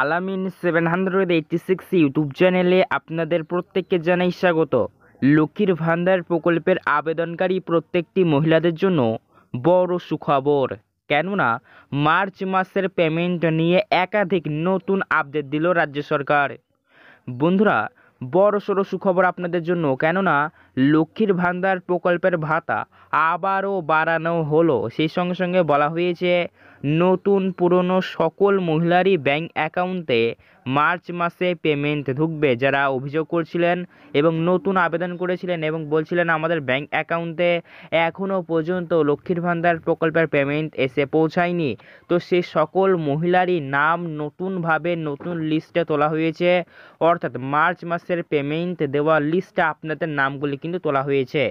আলামিন 786 ইউটিউব চ্যানেলে আপনাদের প্রত্যেককে জানাই স্বাগত। লক্ষ্মীর ভান্ডার প্রকল্পের আবেদনকারী প্রত্যেকটি মহিলাদের জন্য বড় সুখবর, কেননা মার্চ মাসের পেমেন্ট নিয়ে একাধিক নতুন আপডেট দিল রাজ্য সরকার। বন্ধুরা, বড়সড় সুখবর আপনাদের জন্য, কেননা লক্ষ্মীর ভান্ডার প্রকল্পের ভাতা আবারও বাড়ানো হলো। সেই সঙ্গে সঙ্গে বলা হয়েছে নতুন পুরনো সকল মহিলারই ব্যাংক অ্যাকাউন্টে মার্চ মাসে পেমেন্ট ঢুকবে। যারা অভিযোগ করছিলেন এবং নতুন আবেদন করেছিলেন এবং বলছিলেন আমাদের ব্যাংক অ্যাকাউন্টে এখনও পর্যন্ত লক্ষ্মীর ভান্ডার প্রকল্পের পেমেন্ট এসে পৌঁছায়নি, তো সে সকল মহিলারই নাম নতুনভাবে নতুন লিস্টে তোলা হয়েছে। অর্থাৎ মার্চ মাসের পেমেন্ট দেওয়া লিস্টে আপনাদের নামগুলি কিন্তু তোলা হয়েছে।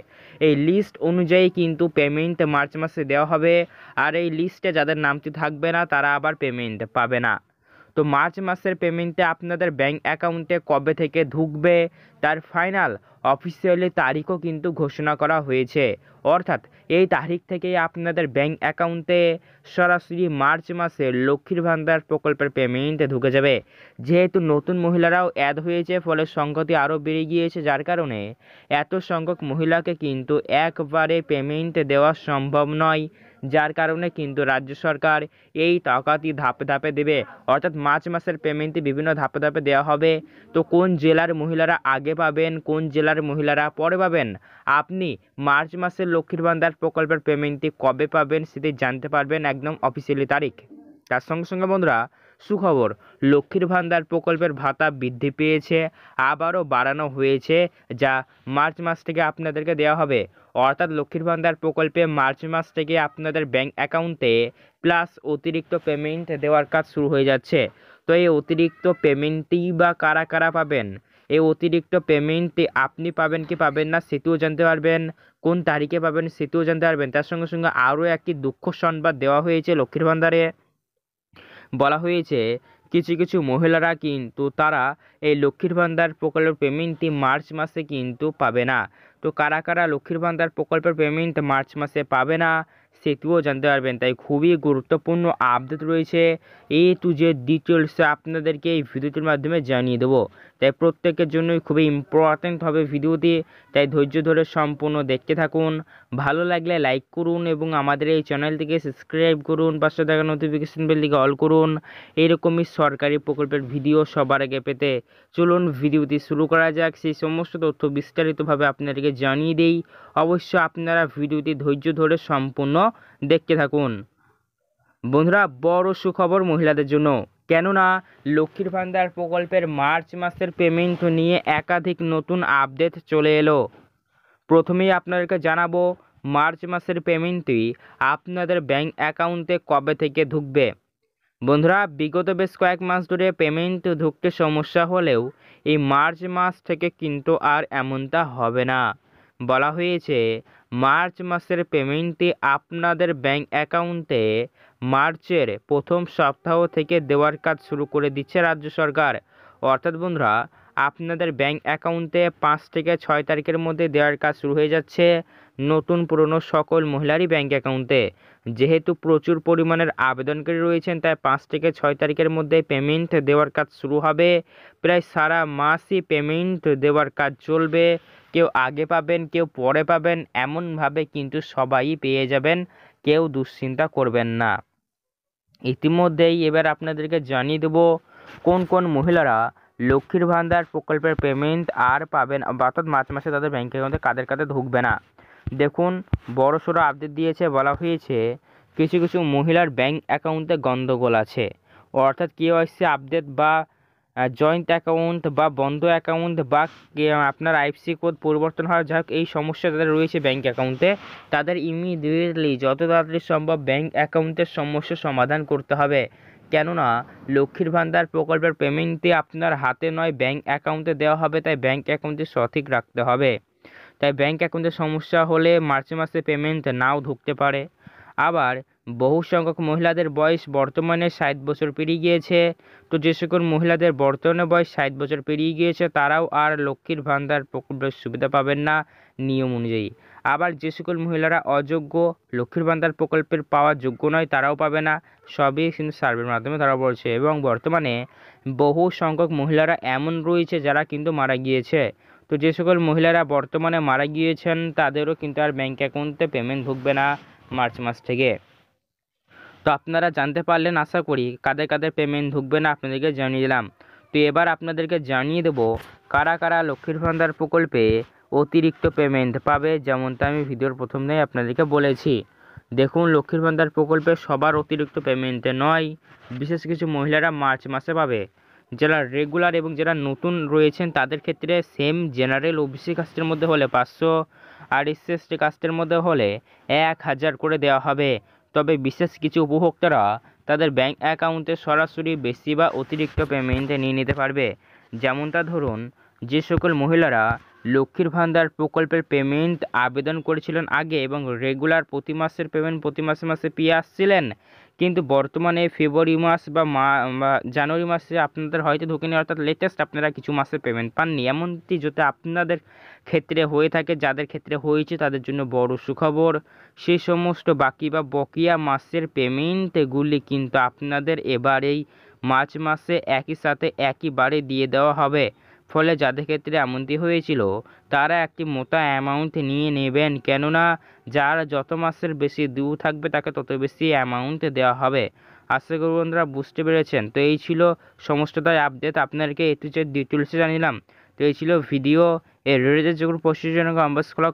এই লিস্ট অনুযায়ী কিন্তু পেমেন্ট মার্চ মাসে দেওয়া হবে, আর এই লিস্টে যাদের নামটি থাকবে না তারা আবার পেমেন্ট পাবে না। তো মার্চ মাসের পেমেন্টে আপনাদের ব্যাংক অ্যাকাউন্টে কবে থেকে ঢুকবে তার ফাইনাল অফিসিয়ালি তারিখও কিন্তু ঘোষণা করা হয়েছে। অর্থাৎ এই তারিখ থেকেই আপনাদের ব্যাংক অ্যাকাউন্টে সরাসরি মার্চ মাসে লক্ষ্মীর ভান্ডার প্রকল্পের পেমেন্ট ঢুকে যাবে। যেহেতু নতুন মহিলারাও অ্যাড হয়েছে, ফলে সংখ্যাটি আরও বেড়ে গিয়েছে, যার কারণে এত সংখ্যক মহিলাকে কিন্তু একবারে পেমেন্ট দেওয়া সম্ভব নয়। যার কারণে কিন্তু রাজ্য সরকার এই টাকাটি ধাপে ধাপে দেবে। অর্থাৎ মার্চ মাসের পেমেন্টটি বিভিন্ন ধাপে ধাপে দেওয়া হবে। তো কোন জেলার মহিলারা আগে পাবেন, কোন জেলার মহিলারা পরে পাবেন, আপনি মার্চ মাসের লক্ষ্মীর ভান্ডার প্রকল্পের পেমেন্টটি কবে পাবেন সেটি জানতে পারবেন একদম অফিসিয়ালি তারিখ। তার সঙ্গে সঙ্গে বন্ধুরা, সুখবর, লক্ষ্মীর ভান্ডার প্রকল্পের ভাতা বৃদ্ধি পেয়েছে, আবারও বাড়ানো হয়েছে, যা মার্চ মাস থেকে আপনাদেরকে দেওয়া হবে। অর্থাৎ লক্ষ্মীর ভান্ডার প্রকল্পে মার্চ মাস থেকে আপনাদের ব্যাংক অ্যাকাউন্টে প্লাস অতিরিক্ত পেমেন্ট দেওয়ার কাজ শুরু হয়ে যাচ্ছে। তো এই অতিরিক্ত পেমেন্টটি বা কারা কারা পাবেন, এই অতিরিক্ত পেমেন্টটি আপনি পাবেন কি পাবেন না সেটিও জানতে পারবেন, কোন তারিখে পাবেন সেটিও জানতে পারবেন। তার সঙ্গে সঙ্গে আরও একটি দুঃখ সংবাদ দেওয়া হয়েছে। লক্ষ্মীর ভান্ডারে বলা হয়েছে কিছু কিছু মহিলারা কিন্তু তারা এই লক্ষ্মীর ভান্ডার প্রকল্পের পেমেন্টটি মার্চ মাসে কিন্তু পাবে না। তো কারা কারা লক্ষ্মীর ভান্ডার প্রকল্পের পেমেন্ট মার্চ মাসে পাবে না সেটিও জানতে পারবেন। তাই খুবই গুরুত্বপূর্ণ আপডেট রয়েছে, এ টু জেড ডিটেলস আপনাদেরকে এই ভিডিওটির মাধ্যমে জানিয়ে দেবো। তাই প্রত্যেকের জন্যই খুবই ইম্পর্ট্যান্ট হবে ভিডিওটি, তাই ধৈর্য ধরে সম্পূর্ণ দেখতে থাকুন। ভালো লাগলে লাইক করুন এবং আমাদের এই চ্যানেলটিকে সাবস্ক্রাইব করুন, পাশে থাকা নোটিফিকেশন বেলটিকে অল করুন এরকমই সরকারি প্রকল্পের ভিডিও সবার আগে পেতে। চলুন ভিডিওটি শুরু করা যাক। সেই সমস্ত তথ্য বিস্তারিতভাবে আপনাদেরকে জানিয়ে দেই, অবশ্য আপনারা ভিডিওটি ধৈর্য ধরে সম্পূর্ণ দেখতে থাকুন। বন্ধুরা, বড় সুখবর মহিলাদের জন্য, কেননা লক্ষ্মীর ভান্ডার প্রকল্পের মার্চ মাসের পেমেন্ট নিয়ে একাধিক নতুন আপডেট চলে এলো। প্রথমেই আপনাদেরকে জানাবো মার্চ মাসের পেমেন্টটি আপনাদের ব্যাংক অ্যাকাউন্টে কবে থেকে ঢুকবে। বন্ধুরা, বিগত বেশ কয়েক মাস ধরে পেমেন্ট ঢুকতে সমস্যা হলেও এই মার্চ মাস থেকে কিন্তু আর এমনটা হবে না। বলা হয়েছে মার্চ মাসের পেমেন্টটি আপনাদের ব্যাংক অ্যাকাউন্টে মার্চের প্রথম সপ্তাহ থেকে দেওয়ার কাজ শুরু করে দিচ্ছে রাজ্য সরকার। অর্থাৎ বন্ধুরা, আপনাদের ব্যাংক অ্যাকাউন্টে 5 থেকে 6 তারিখের মধ্যে দেওয়ার কাজ শুরু হয়ে যাচ্ছে নতুন পুরনো সকল মহিলারই ব্যাংক অ্যাকাউন্টে। যেহেতু প্রচুর পরিমাণের আবেদনকারী রয়েছেন, তাই 5 থেকে 6 তারিখের মধ্যে পেমেন্ট দেওয়ার কাজ শুরু হবে। প্রায় সারা মাসই পেমেন্ট দেওয়ার কাজ চলবে, কেউ আগে পাবেন কেউ পরে পাবেন, এমনভাবে কিন্তু সবাই পেয়ে যাবেন, কেউ দুশ্চিন্তা করবেন না। ইতিমধ্যেই এবার আপনাদেরকে জানিয়ে দেবো কোন কোন মহিলারা লক্ষ্মীর ভান্ডার প্রকল্পের পেমেন্ট আর পাবেন, অর্থাৎ মার্চ মাসে তাদের ব্যাংক অ্যাকাউন্টে কাদের কাদের ঢুকবে না। দেখুন, বড়সড় আপডেট দিয়েছে। বলা হয়েছে কিছু কিছু মহিলার ব্যাংক অ্যাকাউন্টে গন্ডগোল আছে, অর্থাৎ কেওয়াইসি আপডেট বা জয়েন্ট অ্যাকাউন্ট বা বন্ধ অ্যাকাউন্ট বা আপনার আইএফএসসি কোড পরিবর্তন হওয়ার, যাক এই সমস্যা যাদের রয়েছে ব্যাংক অ্যাকাউন্টে, তাদের ইমিডিয়েটলি যত তাড়াতাড়ি সম্ভব ব্যাংক অ্যাকাউন্টের সমস্যা সমাধান করতে হবে। কেননা লক্ষ্মীর ভান্ডার প্রকল্পের পেমেন্টটি আপনার হাতে নয় ব্যাংক অ্যাকাউন্টে দেওয়া হবে, তাই ব্যাংক অ্যাকাউন্টটি সঠিক রাখতে হবে। তাই ব্যাংক অ্যাকাউন্টে সমস্যা হলে মার্চ মাসে পেমেন্ট নাও ঢুকতে পারে। আবার বহু সংখ্যক মহিলাদের বয়স বর্তমানে 60 বছর পেরিয়ে গিয়েছে। তো যে সকল মহিলাদের বর্তমানে বয়স 60 বছর পেরিয়ে গিয়েছে তারাও আর লক্ষ্মীর ভান্ডার প্রকল্পের সুবিধা পাবেন না নিয়ম অনুযায়ী। আবার যে সকল মহিলারা অযোগ্য, লক্ষ্মীর ভান্ডার প্রকল্পের পাওয়ার যোগ্য নয়, তারাও পাবে না। সবই কিন্তু সার্ভের মাধ্যমে তারা বলছে। এবং বর্তমানে বহু সংখ্যক মহিলারা এমন রয়েছে যারা কিন্তু মারা গিয়েছে। তো যে সকল মহিলারা বর্তমানে মারা গিয়েছেন তাদেরও কিন্তু আর ব্যাঙ্ক অ্যাকাউন্টে পেমেন্ট ঢুকবে না মার্চ মাস থেকে। তো আপনারা জানতে পারলেন আশা করি কাদের কাদের পেমেন্ট ঢুকবে না আপনাদেরকে জানিয়ে দিলাম। তো এবার আপনাদেরকে জানিয়ে দেবো কারা কারা লক্ষ্মীর ভান্ডার প্রকল্পে অতিরিক্ত পেমেন্ট পাবে, যেমনটা আমি ভিডিওর প্রথমেই আপনাদেরকে বলেছি। দেখুন, লক্ষ্মীর ভান্ডার প্রকল্পে সবার অতিরিক্ত পেমেন্টে নয়, বিশেষ কিছু মহিলারা মার্চ মাসে পাবে। যারা রেগুলার এবং যারা নতুন রয়েছেন তাদের ক্ষেত্রে সেম জেনারেল ওবিসি কাস্টের মধ্যে হলে 500 আর এসসি কাস্টের মধ্যে হলে 1000 করে দেওয়া হবে। তবে বিশেষ কিছু উপভোক্তারা তাদের ব্যাঙ্ক অ্যাকাউন্টে সরাসরি বেশি বা অতিরিক্ত পেমেন্ট নিয়ে নিতে পারবে। যেমনটা ধরুন, যে সকল মহিলারা লক্ষ্মীর ভান্ডার প্রকল্পের পেমেন্ট আবেদন করেছিলেন আগে এবং রেগুলার প্রতি মাসের পেমেন্ট প্রতি মাসে মাসে পেয়ে আসছিলেন, কিন্তু বর্তমানে ফেব্রুয়ারি মাস বা জানুয়ারি মাসে আপনাদের হয়তো ঢোকেনি, অর্থাৎ লেটেস্ট আপনারা কিছু মাসের পেমেন্ট পাননি, এমনটি যদি আপনাদের ক্ষেত্রে হয়ে থাকে, যাদের ক্ষেত্রে হয়েছে তাদের জন্য বড় সুখবর। সেই সমস্ত বাকি বা বকেয়া মাসের পেমেন্টগুলি কিন্তু আপনাদের এবারেই মার্চ মাসে একই সাথে একইবারে দিয়ে দেওয়া হবে। ফলে যাদের ক্ষেত্রে এমনটি হয়েছিল তারা একটি মোটা অ্যামাউন্ট নিয়ে নেবেন, কেননা যার যত মাসের বেশি ডিউ থাকবে তাকে তত বেশি অ্যামাউন্ট দেওয়া হবে। আশা করি বন্ধুরা বুঝতে পেরেছেন। তো এই ছিল সমস্তটাই আপডেট, আপনাদেরকে একটু যে ডিটেলসে জানিলাম। তো এই ছিল ভিডিও। এর রিলেটেড যেগুলো প্রশ্নের জন্য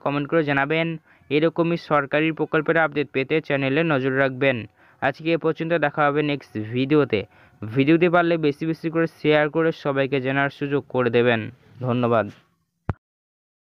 কমেন্ট করে জানাবেন। এরকমই সরকারি প্রকল্পের আপডেট পেতে চ্যানেলে নজর রাখবেন। আজকে এ পর্যন্ত, দেখা হবে নেক্সট ভিডিওতে। ভিডিওতে পারলে বেশি বেশি করে শেয়ার করে সবাইকে জানার সুযোগ করে দেবেন। ধন্যবাদ।